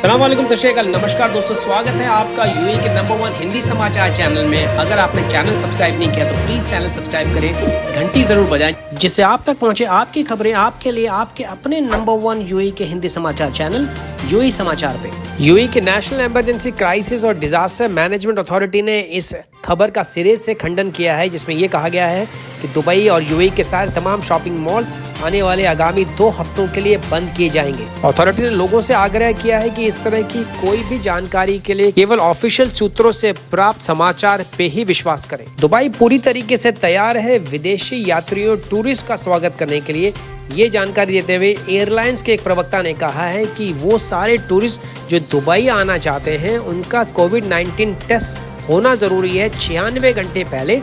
अस्सलाम वालेकुम, सत श्री अकाल, नमस्कार दोस्तों, स्वागत है आपका यूएई के नंबर 1 हिंदी समाचार चैनल में। अगर आपने चैनल सब्सक्राइब नहीं किया तो प्लीज चैनल सब्सक्राइब करें, घंटी जरूर बजाएं जिससे आप तक पहुंचे आपकी खबरें आपके लिए आपके अपने नंबर 1 यूएई के हिंदी समाचार चैनल यूएई समाचार पे। यूएई के नेशनल इमरजेंसी क्राइसिस और डिजास्टर मैनेजमेंट अथॉरिटी ने इस खबर का सिरे से खंडन किया है जिसमें ये कहा गया है कि दुबई और यूएई के सारे तमाम शॉपिंग मॉल्स आने वाले आगामी 2 हफ्तों के लिए बंद किए जाएंगे। अथॉरिटी ने लोगों से आग्रह किया है कि इस तरह की कोई भी जानकारी के लिए केवल ऑफिशियल सूत्रों से प्राप्त समाचार पे ही विश्वास करें। दुबई पूरी तरीके से तैयार है विदेशी यात्रियों टूरिस्ट का स्वागत करने के लिए। ये जानकारी देते हुए एयरलाइंस के एक प्रवक्ता ने कहा है कि वो सारे टूरिस्ट जो दुबई आना चाहते हैं उनका कोविड-19 टेस्ट होना जरूरी है 96 घंटे पहले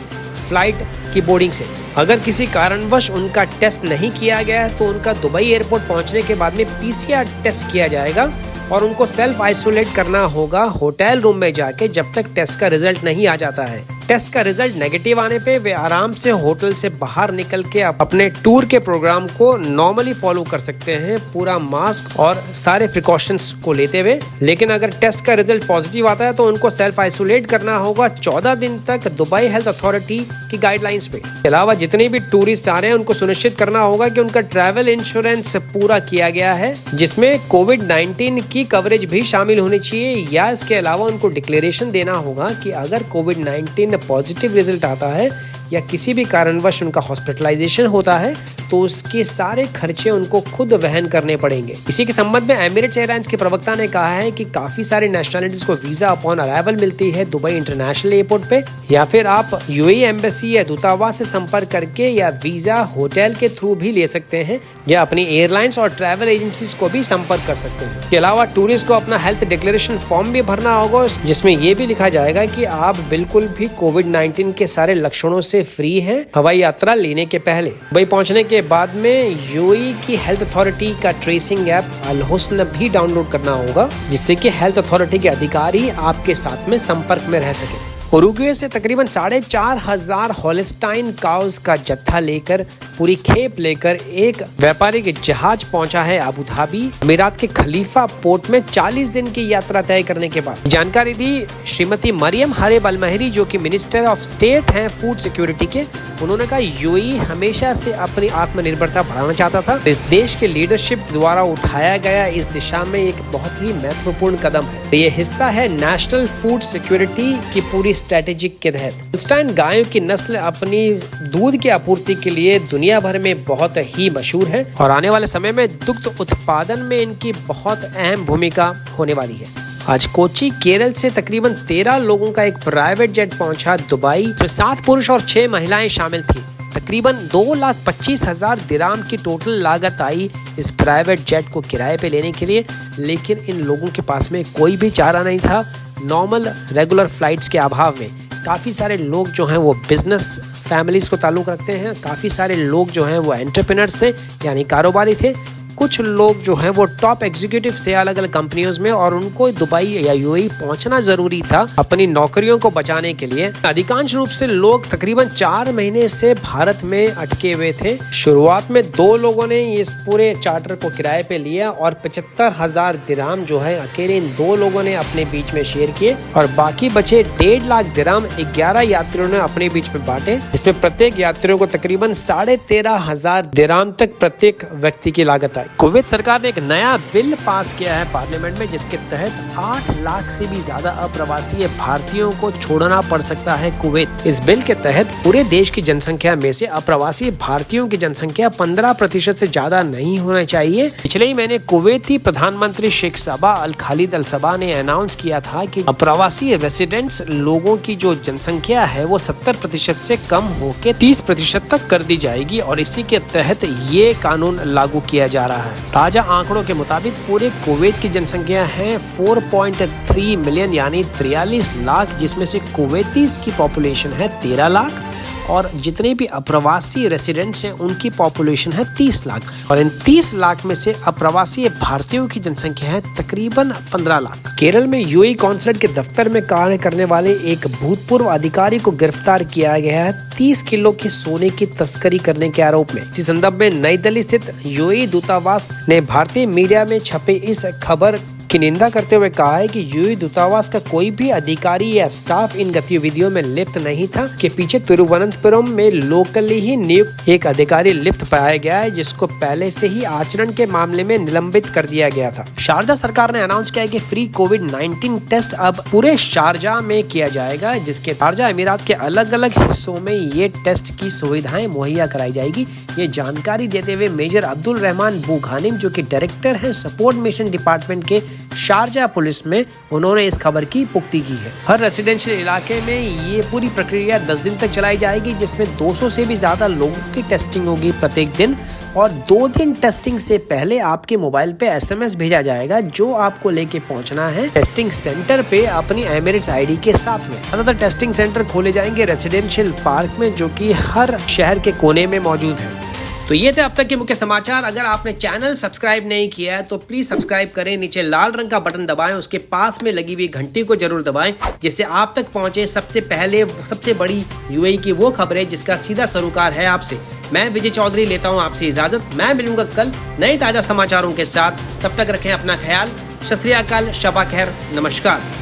फ्लाइट की बोर्डिंग से। अगर किसी कारणवश उनका टेस्ट नहीं किया गया तो उनका दुबई एयरपोर्ट पहुंचने के बाद में पीसीआर टेस्ट किया जाएगा और उनको सेल्फ आइसोलेट करना होगा होटल रूम में जाके जब तक टेस्ट का रिजल्ट नहीं आ जाता है। टेस्ट का रिजल्ट नेगेटिव आने पे वे आराम से होटल से बाहर निकल के अपने टूर के प्रोग्राम को नॉर्मली फॉलो कर सकते हैं, पूरा मास्क और सारे प्रिकॉशंस को लेते हुए। लेकिन अगर टेस्ट का रिजल्ट पॉजिटिव आता है तो उनको सेल्फ आइसोलेट करना होगा 14 दिन तक दुबई हेल्थ अथॉरिटी की गाइडलाइंस पे। इसके अलावा जितने भी टूरिस्ट आ रहे हैं उनको सुनिश्चित करना होगा कि उनका ट्रैवल इंश्योरेंस पूरा किया गया है जिसमें कोविड-19 की कवरेज भी शामिल होनी चाहिए, या इसके अलावा उनको डिक्लेरेशन देना होगा कि अगर कोविड-19 पॉजिटिव रिजल्ट आता है या किसी भी कारणवश उनका हॉस्पिटलाइजेशन होता है तो उसके सारे खर्चे उनको खुद वहन करने पड़ेंगे। इसी के संबंध में एमिरेट्स एयरलाइंस के प्रवक्ता ने कहा है कि काफी सारे नेशनलिटीज को वीजा अपॉन अराइवल मिलती है दुबई इंटरनेशनल एयरपोर्ट पे, या फिर आप यूएई एम्बेसी या दूतावास से संपर्क करके या वीजा होटल के थ्रू भी ले सकते हैं, या अपनी एयरलाइंस और ट्रैवल एजेंसीज को भी संपर्क कर सकते हैं। इसके अलावा टूरिस्ट को अपना हेल्थ डिक्लेरेशन फॉर्म भी भरना होगा जिसमें ये भी लिखा जाएगा कि आप बिल्कुल भी कोविड-19 के सारे लक्षणों से फ्री है हवाई यात्रा लेने के पहले। दुबई पहुंचने के बाद में यूएई की हेल्थ अथॉरिटी का ट्रेसिंग ऐप अल हुस्न भी डाउनलोड करना होगा जिससे कि हेल्थ अथॉरिटी के अधिकारी आपके साथ में संपर्क में रह सके। उरुग्वे से तकरीबन 4,500 हॉलिस्टाइन काउस का जत्था लेकर पूरी खेप लेकर एक व्यापारिक जहाज पहुंचा है अबू धाबी अमीरात के खलीफा पोर्ट में 40 दिन की यात्रा तय करने के बाद। जानकारी दी श्रीमती मरियम हरेब अल महरी जो कि मिनिस्टर ऑफ स्टेट हैं फूड सिक्योरिटी के। उन्होंने कहा यूएई हमेशा से अपनी आत्मनिर्भरता बढ़ाना चाहता था। इस देश के लीडरशिप द्वारा उठाया गया इस दिशा में एक बहुत ही महत्वपूर्ण कदम है। ये हिस्सा है नेशनल फूड सिक्योरिटी की पूरी स्ट्रेटेजिक के तहत। होल्स्टाइन गायों की नस्ल अपनी दूध की आपूर्ति के लिए दुनिया भर में बहुत ही मशहूर है और आने वाले समय में दुग्ध उत्पादन में इनकी बहुत अहम भूमिका होने वाली है। आज कोची केरल से तकरीबन 13 लोगों का एक प्राइवेट जेट पहुंचा दुबई, जिसमें 7 पुरुष और 6 महिलाएं शामिल थी। तकरीबन 2,25,000 दिराम की टोटल लागत आई इस प्राइवेट जेट को किराए पे लेने के लिए, लेकिन इन लोगों के पास में कोई भी चारा नहीं था। नॉर्मल रेगुलर फ्लाइट्स के अभाव में काफ़ी सारे लोग जो हैं वो बिजनेस फैमिलीज को ताल्लुक़ रखते हैं, काफ़ी सारे लोग जो हैं वो एंटरप्रेन्योर्स थे यानी कारोबारी थे, कुछ लोग जो हैं वो टॉप एग्जीक्यूटिव्स थे अलग अलग कंपनियों में और उनको दुबई या यूएई पहुंचना जरूरी था अपनी नौकरियों को बचाने के लिए। अधिकांश रूप से लोग तकरीबन 4 महीने से भारत में अटके हुए थे। शुरुआत में 2 लोगों ने इस पूरे चार्टर को किराए पे लिया और 75,000 दिराम जो है अकेले इन 2 लोगों ने अपने बीच में शेयर किए और बाकी बचे 1.5 लाख दिराम 11 यात्रियों ने अपने बीच में बांटे, जिसमें प्रत्येक यात्रियों को तकरीबन 13,500 दिराम तक प्रत्येक व्यक्ति की लागत आई। कुवैत सरकार ने एक नया बिल पास किया है पार्लियामेंट में जिसके तहत 8 लाख से भी ज्यादा अप्रवासी भारतीयों को छोड़ना पड़ सकता है कुवैत। इस बिल के तहत पूरे देश की जनसंख्या में से अप्रवासी भारतीयों की जनसंख्या 15% से ज्यादा नहीं होना चाहिए। पिछले ही महीने कुवैती प्रधानमंत्री शेख सबा अल खालिद अल सबा ने अनाउंस किया था कि अप्रवासी रेसिडेंट्स लोगों की जो जनसंख्या है वो 70% से कम होकर 30% तक कर दी जाएगी और इसी के तहत ये कानून लागू किया जा रहा है। ताजा आंकड़ों के मुताबिक पूरे कुवैत की जनसंख्या है 4.3 मिलियन यानी 43 लाख, जिसमें से कुवैतीस की पॉपुलेशन है 13 लाख और जितने भी अप्रवासी रेसिडेंट्स हैं उनकी पॉपुलेशन है 30 लाख और इन 30 लाख में से अप्रवासी भारतीयों की जनसंख्या है तकरीबन 15 लाख। केरल में यूएई कॉन्सुलेट के दफ्तर में कार्य करने वाले एक भूतपूर्व अधिकारी को गिरफ्तार किया गया है 30 किलो के सोने की तस्करी करने के आरोप में। इस संदर्भ में नई दिल्ली स्थित यूएई दूतावास ने भारतीय मीडिया में छपे इस खबर की निंदा करते हुए कहा है कि यूएई दूतावास का कोई भी अधिकारी या स्टाफ इन गतिविधियों में लिप्त नहीं था। के पीछे तिरुवनंतपुरम में लोकली ही नियुक्त एक अधिकारी लिप्त पाया गया है, जिसको पहले से ही आचरण के मामले में निलंबित कर दिया गया था। शारजा सरकार ने अनाउंस किया है कि फ्री कोविड-19 टेस्ट अब पूरे शारजा में किया जाएगा, जिसके शारजा अमीरात के अलग अलग हिस्सों में ये टेस्ट की सुविधाएं मुहैया कराई जाएगी। ये जानकारी देते हुए मेजर अब्दुल रहमान बुघानिम, जो कि डायरेक्टर है सपोर्ट मिशन डिपार्टमेंट के शारजा पुलिस में, उन्होंने इस खबर की पुष्टि की है। हर रेसिडेंशियल इलाके में ये पूरी प्रक्रिया 10 दिन तक चलाई जाएगी, जिसमें 200 से भी ज्यादा लोगों की टेस्टिंग होगी प्रत्येक दिन। और 2 दिन टेस्टिंग से पहले आपके मोबाइल पे SMS भेजा जाएगा, जो आपको लेके पहुंचना है टेस्टिंग सेंटर पे अपनी एमिरेट्स ID के साथ में। ज्यादातर टेस्टिंग सेंटर खोले जाएंगे रेसिडेंशियल पार्क में, जो कि हर शहर के कोने में मौजूद है। तो ये थे अब तक के मुख्य समाचार। अगर आपने चैनल सब्सक्राइब नहीं किया है तो प्लीज सब्सक्राइब करें, नीचे लाल रंग का बटन दबाएं, उसके पास में लगी हुई घंटी को जरूर दबाएं, जिससे आप तक पहुंचे सबसे पहले सबसे बड़ी यूएई की वो खबरें जिसका सीधा सरोकार है आपसे। मैं विजय चौधरी लेता हूं आपसे इजाजत। मैं मिलूंगा कल नए ताजा समाचारों के साथ। तब तक रखें अपना ख्याल। सत श्री अकाल, शबा खैर, नमस्कार।